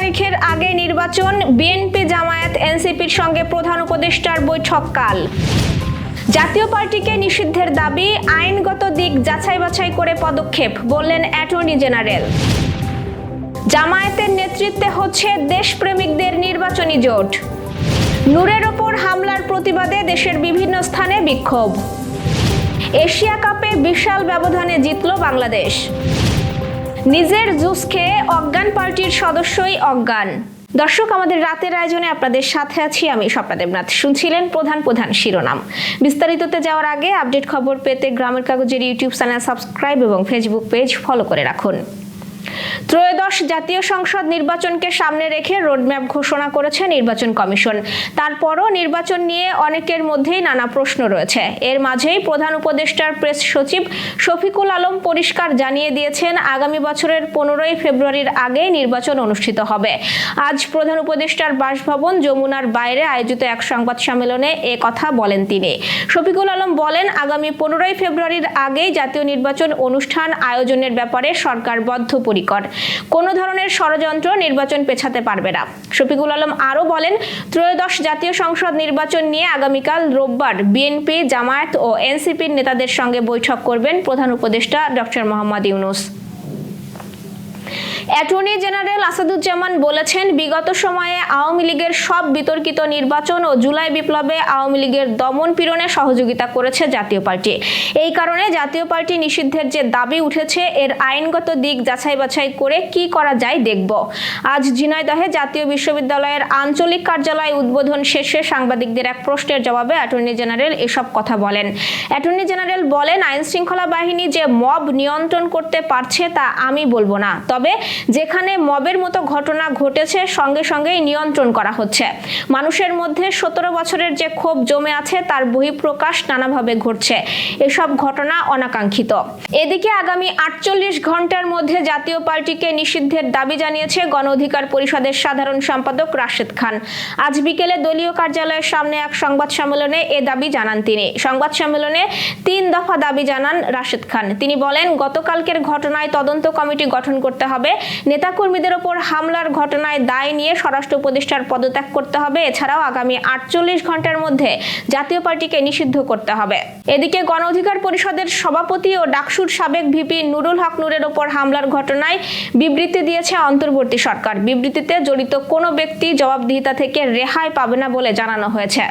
তারিখের আগে নির্বাচন, বিএনপি জামায়াত এনসিপির সঙ্গে প্রধান উপদেষ্টার বৈঠক কাল। জাতীয় পার্টিকে নিষিদ্ধের দাবি, আইনগত দিক যাচাই বাছাই করে পদক্ষেপ, বললেন অ্যাটর্নি জেনারেল। জামায়াতের নেতৃত্বে হচ্ছে দেশপ্রেমিকদের নির্বাচনী জোট। নূরের ওপর হামলার প্রতিবাদে দেশের বিভিন্ন স্থানে বিক্ষোভ। এশিয়া কাপে বিশাল ব্যবধানে জিতল বাংলাদেশ। নিজের জুস খেয়ে অজ্ঞান পার্টির সদস্যই অজ্ঞান। দর্শক, আমাদের রাতের আয়োজনে আপনাদের সাথে আছি আমি স্বপ্না দেবনাথ। শুনছিলেন প্রধান শিরোনাম। বিস্তারিততে যাওয়ার আগে আপডেট খবর পেতে গ্রামের কাগজের ইউটিউব চ্যানেল সাবস্ক্রাইব এবং ফেসবুক পেজ ফলো করে রাখুন। ত্রয়োদশ জাতীয় সংসদ নির্বাচনকে সামনে রেখে রোডম্যাপ ঘোষণা করেছে নির্বাচন কমিশন। তারপরও নির্বাচন নিয়ে অনেকের মধ্যেই নানা প্রশ্ন রয়েছে। এর মাঝেই প্রধান উপদেষ্টার প্রেস সচিব শফিকুল আলম পরিষ্কার জানিয়ে দিয়েছেন, আগামী বছরের 15ই ফেব্রুয়ারির আগে নির্বাচন অনুষ্ঠিত হবে। আজ প্রধান উপদেষ্টার বাসভবন যমুনার বাইরে আয়োজিত এক সংবাদ সম্মেলনে এ কথা বলেন তিনি। শফিকুল আলম বলেন, আগামী 15ই ফেব্রুয়ারির আগেই জাতীয় নির্বাচন অনুষ্ঠান আয়োজনের ব্যাপারে সরকার বদ্ধপরিকর। কোনো ধরনের ষড়যন্ত্র নির্বাচন পেছাতে পারবে না। শফিকুল আলম আরও বলেন, ত্রয়োদশ জাতীয় সংসদ নির্বাচন নিয়ে আগামীকাল রোববার বিএনপি, জামায়াত ও এনসিপির নেতাদের সঙ্গে বৈঠক করবেন প্রধান উপদেষ্টা doctor Mohammad Yunus. Attorney general Asaduzzaman বলেছেন, বিগত সময়ে আওয়ামী লীগের সব বিতর্কিত নির্বাচন ও জুলাই বিপ্লবে আওয়ামী লীগের দমন পীড়নে সহযোগিতা করেছে জাতীয় পার্টি। এই কারণে জাতীয় পার্টি নিষিদ্ধের যে দাবি উঠেছে, এর আইনগত দিক যাচাই বাছাই করে কি করা যায় দেখব। আজ ঝিনাইদহে জাতীয় বিশ্ববিদ্যালয়ের আঞ্চলিক কার্যালয় উদ্বোধন শেষে সাংবাদিকদের এক প্রশ্নের জবাবে অ্যাটর্নি জেনারেল এসব কথা বলেন। অ্যাটর্নি জেনারেল বলেন, আইন শৃঙ্খলা বাহিনী যে মব নিয়ন্ত্রণ করতে পারছে তা আমি বলবো না, তবে যেখানে মবের মতো ঘটনা ঘটেছে সঙ্গে সঙ্গেই নিয়ন্ত্রণ করা হচ্ছে। মানুষের মধ্যে 17 বছরের যে ক্ষোভ জমে আছে তার বহিঃপ্রকাশ নানাভাবে ঘটছে। এসব ঘটনা অনাকাঙ্ক্ষিত। এদিকে আগামী 48 ঘন্টার মধ্যে জাতীয় পার্টিকে নিষিদ্ধের দাবি জানিয়েছে গণ অধিকার পরিষদের সাধারণ সম্পাদক রাশেদ খান। আজ বিকেলে দলীয় কার্যালয়ের সামনে এক সংবাদ সম্মেলনে এ দাবি জানান তিনি। সংবাদ সম্মেলনে 3 দফা দাবি জানান রাশেদ খান। তিনি বলেন, গতকালকের ঘটনায় তদন্ত কমিটি গঠন করতে হবে। নেতাকর্মীদের ওপর হামলার ঘটনায় দায় নিয়ে স্বরাষ্ট্র উপদেষ্টার পদত্যাগ করতে হবে। এছাড়াও আগামী 48 ঘন্টার মধ্যে জাতীয় পার্টিকে নিষিদ্ধ করতে হবে। এদিকে গণ অধিকার পরিষদের সভাপতি ও ডাকসুর সাবেক ভিপি নুরুল হক নূরের ওপর হামলার ঘটনায় বিবৃতি দিয়েছে অন্তর্বর্তী সরকার। বিবৃতিতে জড়িত কোনো ব্যক্তি জবাবদিহিতা থেকে রেহাই পাবে না বলে জানানো হয়েছে।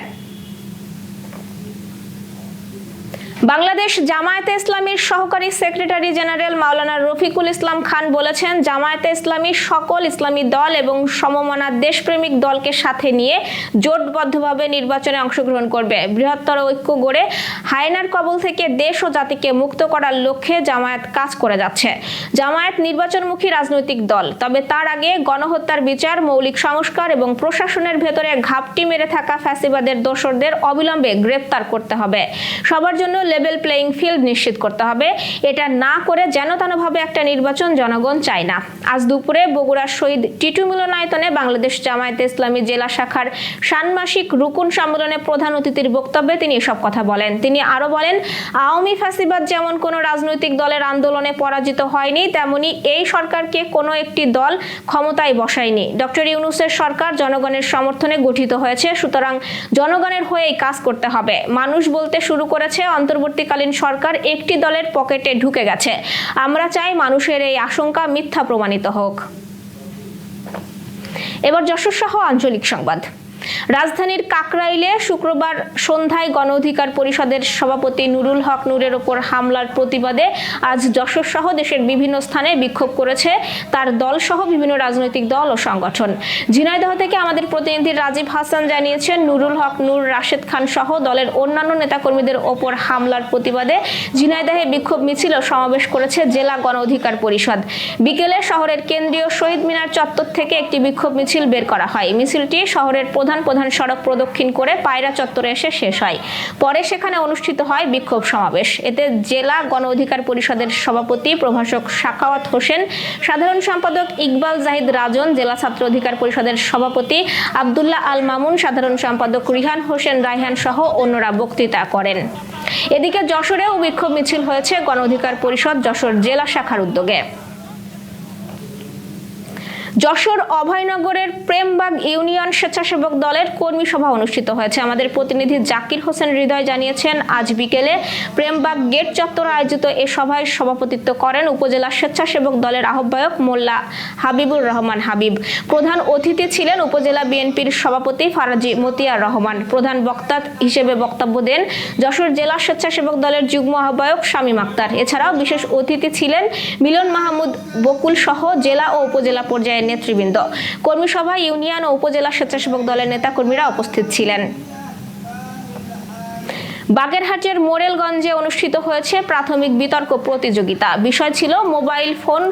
বাংলাদেশ জামায়াতে ইসলামীর সহকারী সেক্রেটারি জেনারেল মাওলানা রফিকুল ইসলাম খান বলেছেন, জামায়াতে ইসলামী সকল ইসলামী দল এবং সমমনা দেশপ্রেমিক দলকে সাথে নিয়ে জোটবদ্ধভাবে নির্বাচনে অংশগ্রহণ করবে। বৃহত্তর ঐক্য গড়ে হায়নার কবল থেকে দেশ ও জাতিকে মুক্ত করার লক্ষ্যে জামায়াত কাজ করে যাচ্ছে। জামায়াত নির্বাচনমুখী রাজনৈতিক দল, তবে তার আগে গণহত্যার বিচার, মৌলিক সংস্কার এবং প্রশাসনের ভেতরে ঘাপটি মেরে থাকা ফ্যাসিবাদের দোসরদের অবিলম্বে গ্রেফতার করতে হবে। সবার জন্য লেভেল প্লেইং ফিল্ড নিশ্চিত করতে হবে। এটা না করে যেনতেনভাবে একটা নির্বাচন জনগণ চায় না। আজ দুপুরে বগুড়ার শহীদ টিটু মিলনায়তনে বাংলাদেশ জামায়াতে ইসলামী জেলা শাখার ষান্মাসিক রুকুন সম্মেলনে প্রধান অতিথির বক্তব্যে তিনি এসব কথা বলেন। তিনি আরো বলেন, আওয়ামী ফ্যাসিবাদ যেমন কোনো রাজনৈতিক দলের আন্দোলনে পরাজিত হয়নি, তেমনি এই সরকারকে কোনো একটি দল ক্ষমতায় বসায়নি। ডক্টর ইউনূসের সরকার জনগণের সমর্থনে গঠিত হয়েছে, সুতরাং জনগণের হয়েই কাজ করতে হবে। মানুষ বলতে শুরু করেছে, অন্তর্বর্তীকালীন সরকার একটি দলের পকেটে ঢুকে গেছে। আমরা চাই মানুষের এই আশঙ্কা মিথ্যা প্রমাণিত হোক। এবার যশোর সহ আঞ্চলিক সংবাদ। রাজধানীর কাকরাইলে শুক্রবার সন্ধ্যায় গণ অধিকার পরিষদের সভাপতি নুরুল হক নূরের ওপর হামলার প্রতিবাদে আজ যশোর সহ দেশের বিভিন্ন স্থানে বিক্ষোভ করেছে তার দল সহ বিভিন্ন রাজনৈতিক দল ও সংগঠন। ঝিনাইদহ থেকে আমাদের প্রতিনিধি রাজীব হাসান জানিয়েছেন, নুরুল হক নূর, রাশেদ খান সহ দলের অন্যান্য নেতাকর্মীদের ওপর হামলার প্রতিবাদে ঝিনাইদহে বিক্ষোভ মিছিল ও সমাবেশ করেছে জেলা গণ অধিকার পরিষদ। বিকেলে শহরের কেন্দ্রীয় শহীদ মিনার চত্বর থেকে একটি বিক্ষোভ মিছিল বের করা হয়। মিছিলটি শহরের প্রধান সড়ক প্রদক্ষিণ করে পায়রা চত্বরে এসে শেষ হয়। পরে সেখানে অনুষ্ঠিত হয় বিক্ষোভ সমাবেশ। এতে জেলা গণ অধিকার পরিষদের সভাপতি প্রভাষক সাখাওয়াত হোসেন, সাধারণ সম্পাদক ইকবাল জাহিদ রাজন, জেলা ছাত্র অধিকার পরিষদের সভাপতি আব্দুল্লাহ আল মামুন, সাধারণ সম্পাদক রিহান হোসেন রায়হান সহ অন্যরা বক্তৃতা করেন। এদিকে যশোরেও বিক্ষোভ মিছিল হয়েছে গণ অধিকার পরিষদ যশোর জেলা শাখার উদ্যোগে। যশোর অভয়নগরের প্রেমবাগ ইউনিয়ন স্বেচ্ছাসেবক দলের কর্মী সভা অনুষ্ঠিত হয়েছে। আমাদের প্রতিনিধি জাকির হোসেন হৃদয় জানিয়েছেন, আজ বিকেলে প্রেমবাগ গেট চত্বরে আয়োজিত এ সভায় সভাপতিত্ব করেন উপজেলা স্বেচ্ছাসেবক দলের আহ্বায়ক মোল্লা হাবিবুর রহমান হাবিব। প্রধান অতিথি ছিলেন উপজেলা বিএনপির সভাপতি ফারাজি মতিয়ার রহমান। প্রধান বক্তা হিসেবে বক্তব্য দেন যশোর জেলা স্বেচ্ছাসেবক দলের যুগ্ম আহ্বায়ক শামীম আক্তার। এছাড়াও বিশেষ অতিথি ছিলেন মিলন মাহমুদ বকুল সহ জেলা ও উপজেলা পর্যায়ের নেতৃবৃন্দ। কর্মী সভায় ইউনিয়ন ও উপজেলা স্বেচ্ছাসেবক দলের নেতাকর্মীরা উপস্থিত ছিলেন। বাগেরহাটের মোরেলগঞ্জে অনুষ্ঠিত হয়েছে প্রাথমিক বিতর্ক প্রতিযোগিতা। বিষয় ছিল মোবাইল ফোন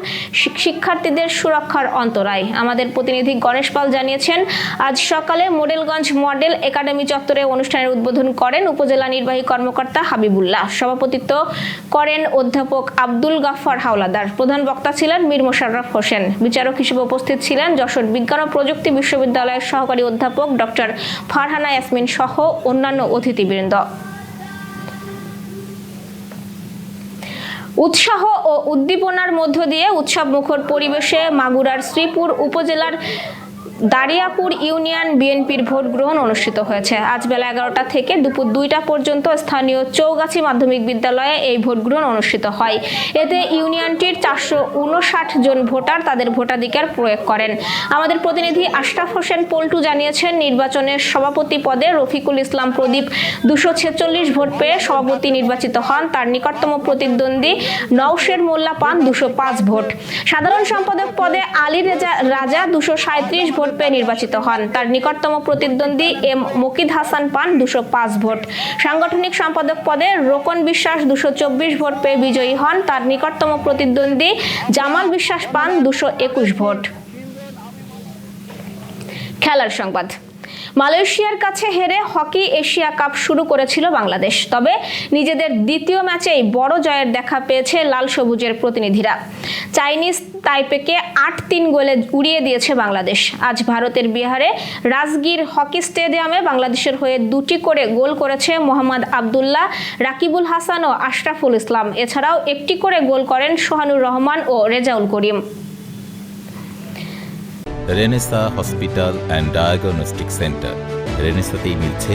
শিক্ষার্থীদের সুরক্ষার অন্তরায়। আমাদের প্রতিনিধি গণেশ পাল জানিয়েছেন, আজ সকালে মোরেলগঞ্জ মডেল একাডেমি চত্বরে অনুষ্ঠানের উদ্বোধন করেন উপজেলা নির্বাহী কর্মকর্তা হাবিবুল্লাহ। সভাপতিত্ব করেন অধ্যাপক আব্দুল গাফফার হাওলাদার। প্রধান বক্তা ছিলেন মীর মোশাররফ হোসেন। বিচারক হিসেবে উপস্থিত ছিলেন যশোর বিজ্ঞান ও প্রযুক্তি বিশ্ববিদ্যালয়ের সহকারী অধ্যাপক ডক্টর ফারহানা ইয়াসমিন সহ অন্যান্য অতিথিবৃন্দ। উৎসাহ ও উদ্দীপনার মধ্য দিয়ে উৎসব মুখর পরিবেশে মাগুরার শ্রীপুর উপজেলার দারিয়াপুর ইউনিয়ন বিএনপির ভোট গ্রহণ অনুষ্ঠিত হয়েছে। আজ বেলা 11টা থেকে দুপুর 2টা পর্যন্ত স্থানীয় চৌগাছি মাধ্যমিক বিদ্যালয়ে এই ভোট গ্রহণ অনুষ্ঠিত হয়। এতে ইউনিয়নটির 459 জন ভোটার তাদের ভোটাধিকার প্রয়োগ করেন। আমাদের প্রতিনিধি আশরাফ হোসেন পল্টু জানিয়েছেন, নির্বাচনের সভাপতি পদে রফিকুল ইসলাম প্রদীপ 246 ভোট পেয়ে সভাপতি নির্বাচিত হন। তার নিকটতম প্রতিদ্বন্দ্বী নওশের মোল্লা পান 205 ভোট। সাধারণ সম্পাদক পদে আলী রাজা 237 ভোট পেয়ে নির্বাচিত হন। তার নিকটতম প্রতিদ্বন্দ্বী এম মকিদ হাসান পান 205 ভোট। সাংগঠনিক সম্পাদক পদে রোকন বিশ্বাস 224 ভোট পেয়ে বিজয়ী হন। তার নিকটতম প্রতিদ্বন্দ্বী জামাল বিশ্বাস পান 221 ভোট। খেলার সংবাদ। মালয়েশিয়ার কাছে হেরে হকি এশিয়া কাপ শুরু করেছিল বাংলাদেশ। তবে নিজেদের দ্বিতীয় ম্যাচেই বড় জয়ের দেখা পেয়েছে লাল সবুজের প্রতিনিধিরা। চাইনিজ তাইপেকে 8-3 গোলে উড়িয়ে দিয়েছে বাংলাদেশ। আজ ভারতের বিহারে রাজগীর হকি স্টেডিয়ামে বাংলাদেশের হয়ে 2টি করে গোল করেছে মোহাম্মদ আবদুল্লাহ, রাকিবুল হাসান ও আশরাফুল ইসলাম। এছাড়াও 1টি করে গোল করেন সোহানুর রহমান ও Rezaul Karim. Renaissance hospital and diagnostic centre. রেনেসাতেই মিলছে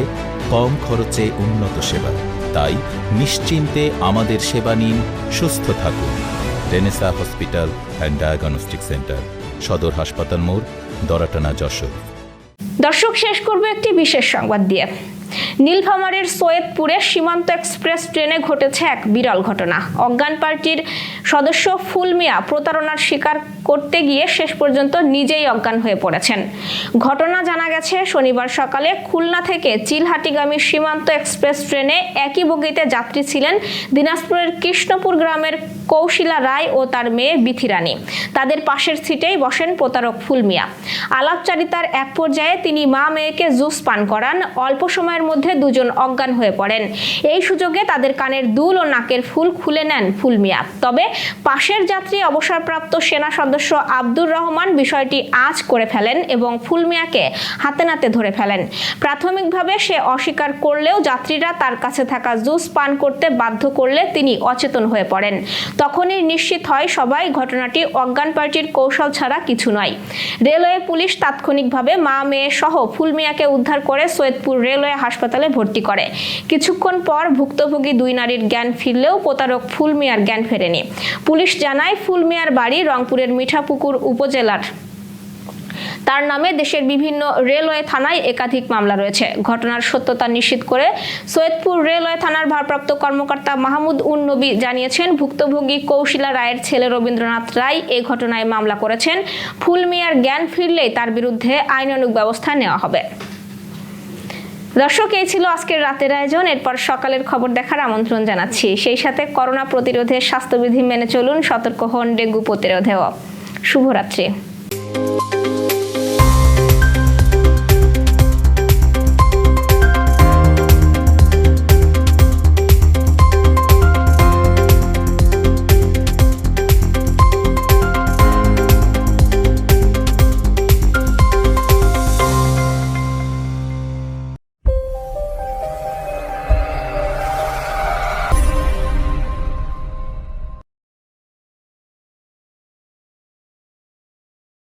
কম খরচে উন্নত সেবা। তাই নিশ্চিন্তে আমাদের সেবা নিন, সুস্থ থাকুন। Renaissance hospital and diagnostic centre, সদর হাসপাতাল মোড়, দরাটানা, যশোর। দর্শক, শেষ করব একটি বিশেষ সংবাদ দিয়ে। নীলফামারীর সৈয়দপুরে সীমান্ত এক্সপ্রেস ট্রেনে ঘটেছে এক বিরল ঘটনা। অজ্ঞান পার্টির সদস্য ফুল মিয়া প্রতারণার শিকার করতে গিয়ে শেষ পর্যন্ত নিজেই অজ্ঞান হয়ে পড়েছেন। ঘটনা জানা গেছে শনিবার সকালে খুলনা থেকে চিলহাটিগামী সীমান্ত এক্সপ্রেস ট্রেনে একই বগিতে যাত্রী ছিলেন দিনাজপুরের কৃষ্ণপুর গ্রামের কৌশিলা রায় ও তার মেয়ে বিথি রানী। তাদের পাশের সিটেই বসেন প্রতারক ফুল মিয়া। আলাপচারিতার এক পর্যায়ে তিনি মা মেয়েকে জুস পান করান। অল্প সময়ের মধ্যে দুজন অজ্ঞান হয়ে পড়েন। এই সুযোগে তাদের কানের দুল ও নাকের ফুল খুলে নেন ফুল মিয়া। তবে পাশের যাত্রী অবসরপ্রাপ্ত সেনা সদস্য আব্দুর রহমান বিষয়টি আঁচ করে ফেলেন এবং ফুল মিয়াকে হাতে নাতে ধরে ফেলেন। প্রাথমিকভাবে সে অস্বীকার করলেও যাত্রীরা তার কাছে থাকা জুস পান করতে বাধ্য করলে তিনি অচেতন হয়ে পড়েন। তখনই নিশ্চিত হয় সবাই ঘটনাটি অজ্ঞান পার্টির কৌশল ছাড়া কিছু নয়। রেলওয়ে পুলিশ তাৎক্ষণিকভাবে মা মেয়ে সহ ফুল মিয়াকে উদ্ধার করে সৈয়দপুর রেলওয়ে হাসপাতালে ভর্তি করে। কিছুক্ষণ পর ভুক্তভোগী 2 নারীর জ্ঞান ফিরলেও প্রতারক ফুল মিয়ার জ্ঞান ফেরেনি। পুলিশ জানায়, ফুল মিয়ার বাড়ি রংপুরের মিঠাপুকুর উপজেলার। তার নামে দেশের বিভিন্ন রেলওয়ে থানায় একাধিক মামলা রয়েছে। ঘটনার সত্যতা নিশ্চিত করে সৈয়দপুর রেলওয়ে থানার ভারপ্রাপ্ত কর্মকর্তা মাহমুদ উন নবী জানিয়েছেন, ভুক্তভোগী কৌশিলা রায়ের ছেলে রবীন্দ্রনাথ রায় এই ঘটনায় মামলা করেছেন। ফুল মিয়ার জ্ঞান ফিরলেই তার বিরুদ্ধে আইনানুগ ব্যবস্থা নেওয়া হবে। দর্শক, এই ছিল আজকের রাতের আয়োজন। এরপর সকালের খবর দেখার আমন্ত্রণ জানাচ্ছি। সেই সাথে করোনা প্রতিরোধে স্বাস্থ্যবিধি মেনে চলুন, সতর্ক হন ডেঙ্গু প্রতিরোধেও। শুভরাত্রি।